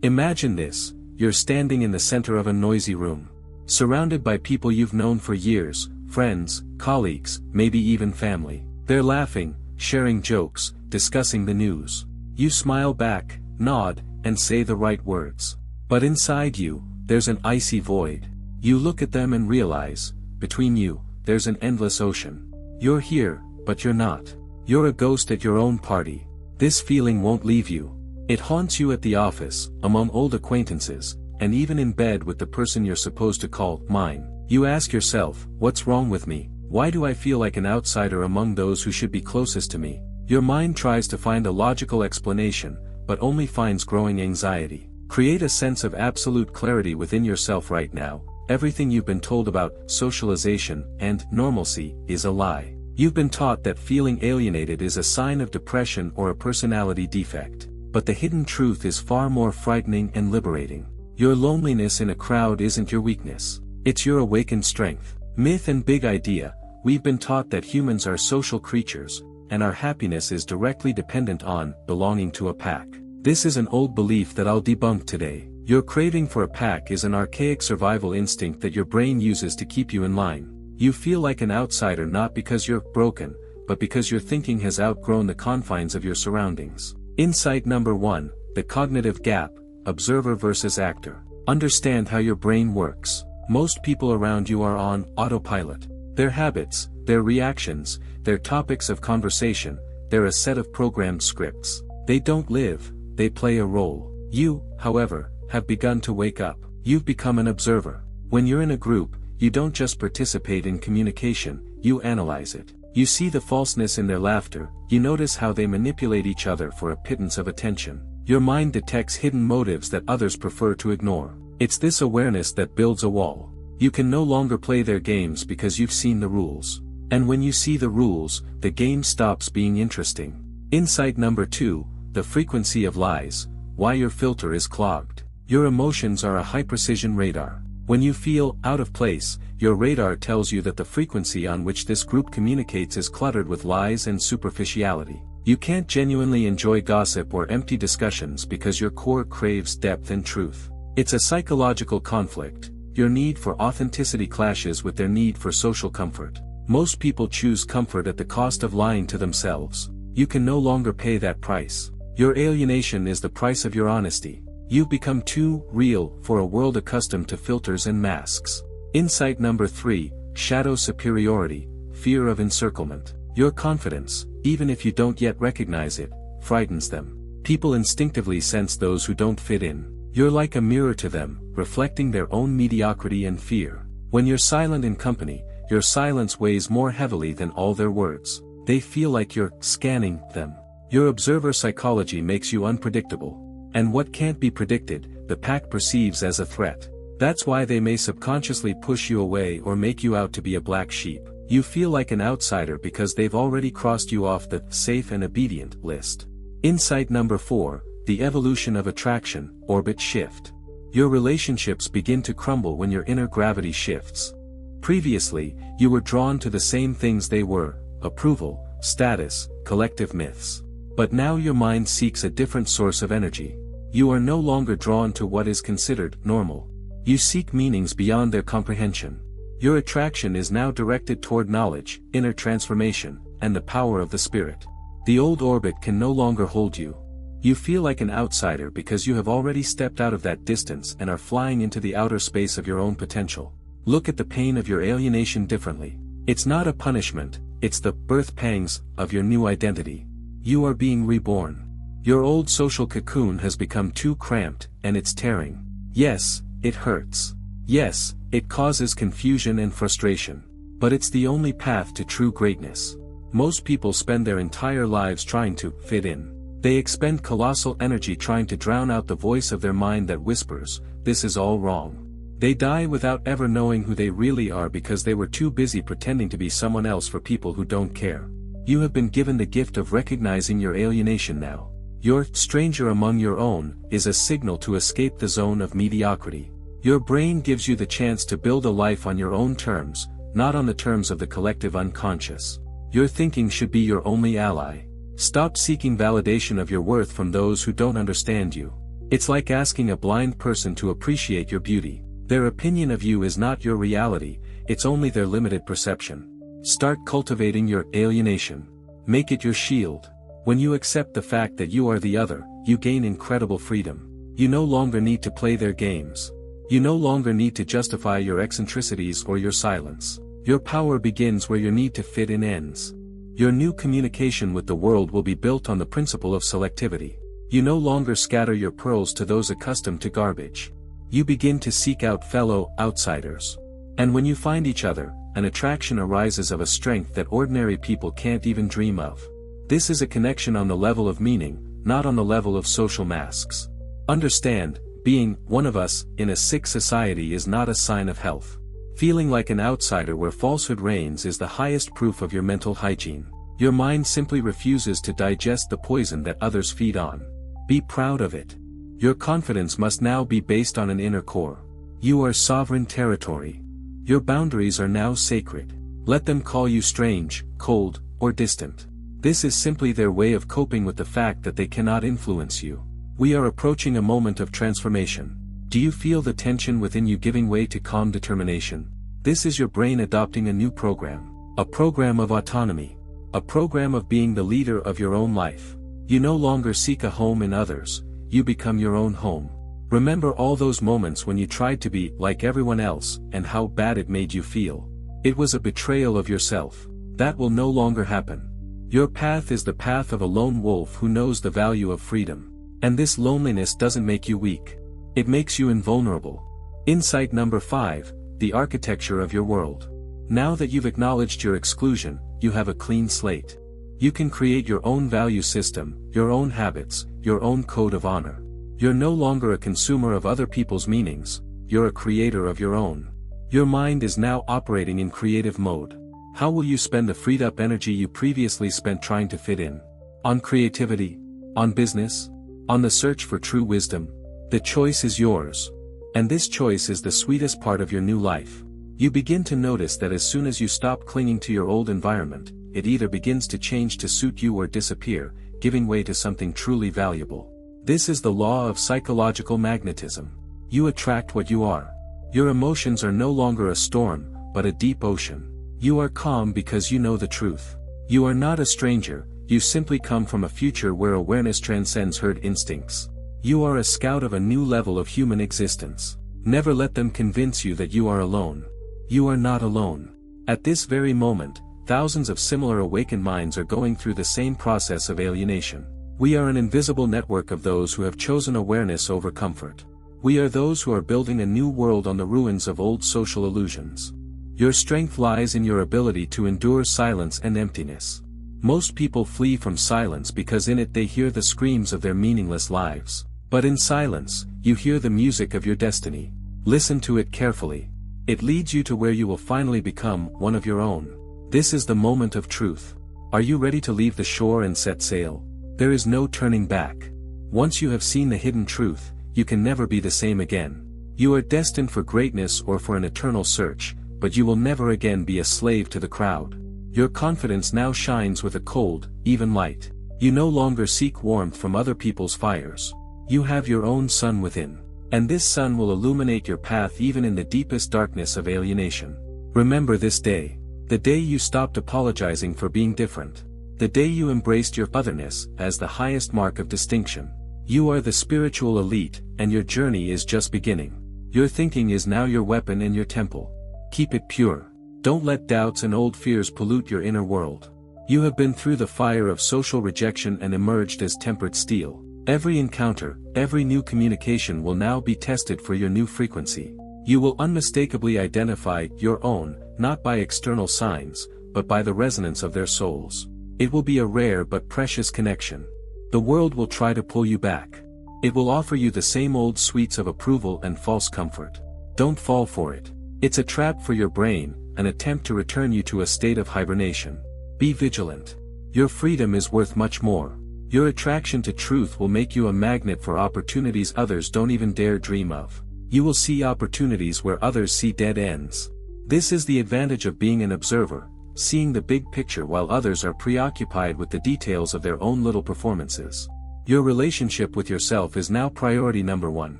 Imagine this: you're standing in the center of a noisy room, surrounded by people you've known for years, friends, colleagues, maybe even family. They're laughing, sharing jokes, discussing the news. You smile back, nod, and say the right words. But inside you, there's an icy void. You look at them and realize, between you, there's an endless ocean. You're here, but you're not. You're a ghost at your own party. This feeling won't leave you. It haunts you at the office, among old acquaintances, and even in bed with the person you're supposed to call mine. You ask yourself, what's wrong with me? Why do I feel like an outsider among those who should be closest to me? Your mind tries to find a logical explanation, but only finds growing anxiety. Create a sense of absolute clarity within yourself right now. Everything you've been told about socialization and normalcy is a lie. You've been taught that feeling alienated is a sign of depression or a personality defect. But the hidden truth is far more frightening and liberating. Your loneliness in a crowd isn't your weakness. It's your awakened strength. Myth and big idea: we've been taught that humans are social creatures, and our happiness is directly dependent on belonging to a pack. This is an old belief that I'll debunk today. Your craving for a pack is an archaic survival instinct that your brain uses to keep you in line. You feel like an outsider not because you're broken, but because your thinking has outgrown the confines of your surroundings. Insight number 1, the cognitive gap, observer versus actor. Understand how your brain works. Most people around you are on autopilot. Their habits, their reactions, their topics of conversation, they're a set of programmed scripts. They don't live, they play a role. You, however, have begun to wake up. You've become an observer. When you're in a group, you don't just participate in communication, you analyze it. You see the falseness in their laughter, you notice how they manipulate each other for a pittance of attention. Your mind detects hidden motives that others prefer to ignore. It's this awareness that builds a wall. You can no longer play their games because you've seen the rules. And when you see the rules, the game stops being interesting. Insight number 2, the frequency of lies, why your filter is clogged. Your emotions are a high-precision radar. When you feel out of place, your radar tells you that the frequency on which this group communicates is cluttered with lies and superficiality. You can't genuinely enjoy gossip or empty discussions because your core craves depth and truth. It's a psychological conflict. Your need for authenticity clashes with their need for social comfort. Most people choose comfort at the cost of lying to themselves. You can no longer pay that price. Your alienation is the price of your honesty. You've become too real for a world accustomed to filters and masks. Insight number 3, shadow superiority, fear of encirclement. Your confidence, even if you don't yet recognize it, frightens them. People instinctively sense those who don't fit in. You're like a mirror to them, reflecting their own mediocrity and fear. When you're silent in company, your silence weighs more heavily than all their words. They feel like you're scanning them. Your observer psychology makes you unpredictable. And what can't be predicted, the pack perceives as a threat. That's why they may subconsciously push you away or make you out to be a black sheep. You feel like an outsider because they've already crossed you off the safe and obedient list. Insight number 4, the evolution of attraction, orbit shift. Your relationships begin to crumble when your inner gravity shifts. Previously, you were drawn to the same things they were: approval, status, collective myths. But now your mind seeks a different source of energy. You are no longer drawn to what is considered normal. You seek meanings beyond their comprehension. Your attraction is now directed toward knowledge, inner transformation, and the power of the spirit. The old orbit can no longer hold you. You feel like an outsider because you have already stepped out of that distance and are flying into the outer space of your own potential. Look at the pain of your alienation differently. It's not a punishment, it's the birth pangs of your new identity. You are being reborn. Your old social cocoon has become too cramped, and it's tearing. Yes, it hurts. Yes, it causes confusion and frustration. But it's the only path to true greatness. Most people spend their entire lives trying to fit in. They expend colossal energy trying to drown out the voice of their mind that whispers, "This is all wrong." They die without ever knowing who they really are because they were too busy pretending to be someone else for people who don't care. You have been given the gift of recognizing your alienation now. Your stranger among your own is a signal to escape the zone of mediocrity. Your brain gives you the chance to build a life on your own terms, not on the terms of the collective unconscious. Your thinking should be your only ally. Stop seeking validation of your worth from those who don't understand you. It's like asking a blind person to appreciate your beauty. Their opinion of you is not your reality, it's only their limited perception. Start cultivating your alienation. Make it your shield. When you accept the fact that you are the other, you gain incredible freedom. You no longer need to play their games. You no longer need to justify your eccentricities or your silence. Your power begins where your need to fit in ends. Your new communication with the world will be built on the principle of selectivity. You no longer scatter your pearls to those accustomed to garbage. You begin to seek out fellow outsiders. And when you find each other, an attraction arises of a strength that ordinary people can't even dream of. This is a connection on the level of meaning, not on the level of social masks. Understand, being one of us in a sick society is not a sign of health. Feeling like an outsider where falsehood reigns is the highest proof of your mental hygiene. Your mind simply refuses to digest the poison that others feed on. Be proud of it. Your confidence must now be based on an inner core. You are sovereign territory. Your boundaries are now sacred. Let them call you strange, cold, or distant. This is simply their way of coping with the fact that they cannot influence you. We are approaching a moment of transformation. Do you feel the tension within you giving way to calm determination? This is your brain adopting a new program. A program of autonomy. A program of being the leader of your own life. You no longer seek a home in others, you become your own home. Remember all those moments when you tried to be like everyone else and how bad it made you feel. It was a betrayal of yourself. That will no longer happen. Your path is the path of a lone wolf who knows the value of freedom. And this loneliness doesn't make you weak. It makes you invulnerable. Insight number 5, the architecture of your world. Now that you've acknowledged your exclusion, you have a clean slate. You can create your own value system, your own habits, your own code of honor. You're no longer a consumer of other people's meanings, you're a creator of your own. Your mind is now operating in creative mode. How will you spend the freed up energy you previously spent trying to fit in? On creativity? On business? On the search for true wisdom? The choice is yours. And this choice is the sweetest part of your new life. You begin to notice that as soon as you stop clinging to your old environment, it either begins to change to suit you or disappear, giving way to something truly valuable. This is the law of psychological magnetism. You attract what you are. Your emotions are no longer a storm, but a deep ocean. You are calm because you know the truth. You are not a stranger, you simply come from a future where awareness transcends herd instincts. You are a scout of a new level of human existence. Never let them convince you that you are alone. You are not alone. At this very moment, thousands of similar awakened minds are going through the same process of alienation. We are an invisible network of those who have chosen awareness over comfort. We are those who are building a new world on the ruins of old social illusions. Your strength lies in your ability to endure silence and emptiness. Most people flee from silence because in it they hear the screams of their meaningless lives. But in silence, you hear the music of your destiny. Listen to it carefully. It leads you to where you will finally become one of your own. This is the moment of truth. Are you ready to leave the shore and set sail? There is no turning back. Once you have seen the hidden truth, you can never be the same again. You are destined for greatness or for an eternal search, but you will never again be a slave to the crowd. Your confidence now shines with a cold, even light. You no longer seek warmth from other people's fires. You have your own sun within. And this sun will illuminate your path even in the deepest darkness of alienation. Remember this day. The day you stopped apologizing for being different. The day you embraced your otherness as the highest mark of distinction. You are the spiritual elite, and your journey is just beginning. Your thinking is now your weapon and your temple. Keep it pure. Don't let doubts and old fears pollute your inner world. You have been through the fire of social rejection and emerged as tempered steel. Every encounter, every new communication will now be tested for your new frequency. You will unmistakably identify your own, not by external signs, but by the resonance of their souls. It will be a rare but precious connection. The world will try to pull you back. It will offer you the same old sweets of approval and false comfort. Don't fall for it. It's a trap for your brain, an attempt to return you to a state of hibernation. Be vigilant. Your freedom is worth much more. Your attraction to truth will make you a magnet for opportunities others don't even dare dream of. You will see opportunities where others see dead ends. This is the advantage of being an observer, seeing the big picture while others are preoccupied with the details of their own little performances. Your relationship with yourself is now priority number one.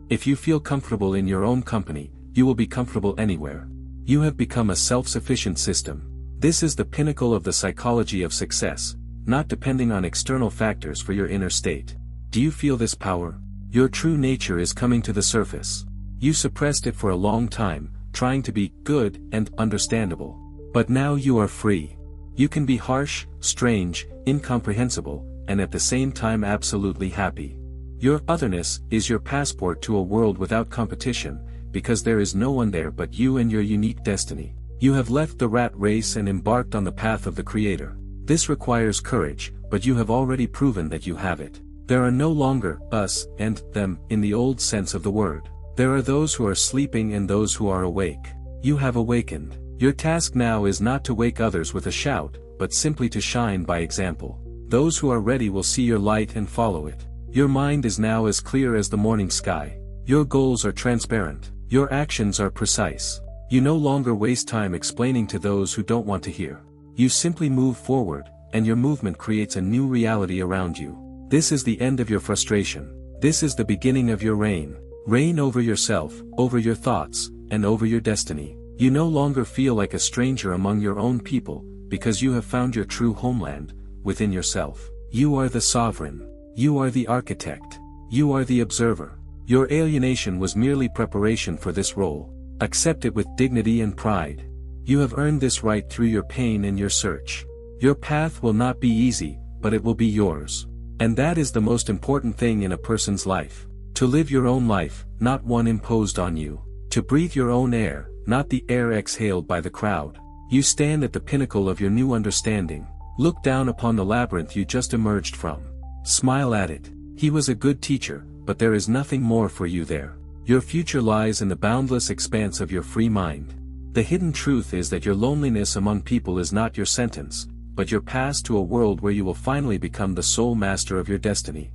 If you feel comfortable in your own company, you will be comfortable anywhere. You have become a self-sufficient system. This is the pinnacle of the psychology of success, not depending on external factors for your inner state. Do you feel this power? Your true nature is coming to the surface. You suppressed it for a long time, trying to be good and understandable. But now you are free. You can be harsh, strange, incomprehensible, and at the same time absolutely happy. Your otherness is your passport to a world without competition, because there is no one there but you and your unique destiny. You have left the rat race and embarked on the path of the Creator. This requires courage, but you have already proven that you have it. There are no longer us and them in the old sense of the word. There are those who are sleeping and those who are awake. You have awakened. Your task now is not to wake others with a shout, but simply to shine by example. Those who are ready will see your light and follow it. Your mind is now as clear as the morning sky. Your goals are transparent. Your actions are precise. You no longer waste time explaining to those who don't want to hear. You simply move forward, and your movement creates a new reality around you. This is the end of your frustration. This is the beginning of your reign. Reign over yourself, over your thoughts, and over your destiny. You no longer feel like a stranger among your own people, because you have found your true homeland, within yourself. You are the sovereign. You are the architect. You are the observer. Your alienation was merely preparation for this role. Accept it with dignity and pride. You have earned this right through your pain and your search. Your path will not be easy, but it will be yours. And that is the most important thing in a person's life. To live your own life, not one imposed on you. To breathe your own air, not the air exhaled by the crowd. You stand at the pinnacle of your new understanding. Look down upon the labyrinth you just emerged from. Smile at it. He was a good teacher, but there is nothing more for you there. Your future lies in the boundless expanse of your free mind. The hidden truth is that your loneliness among people is not your sentence, but your pass to a world where you will finally become the sole master of your destiny.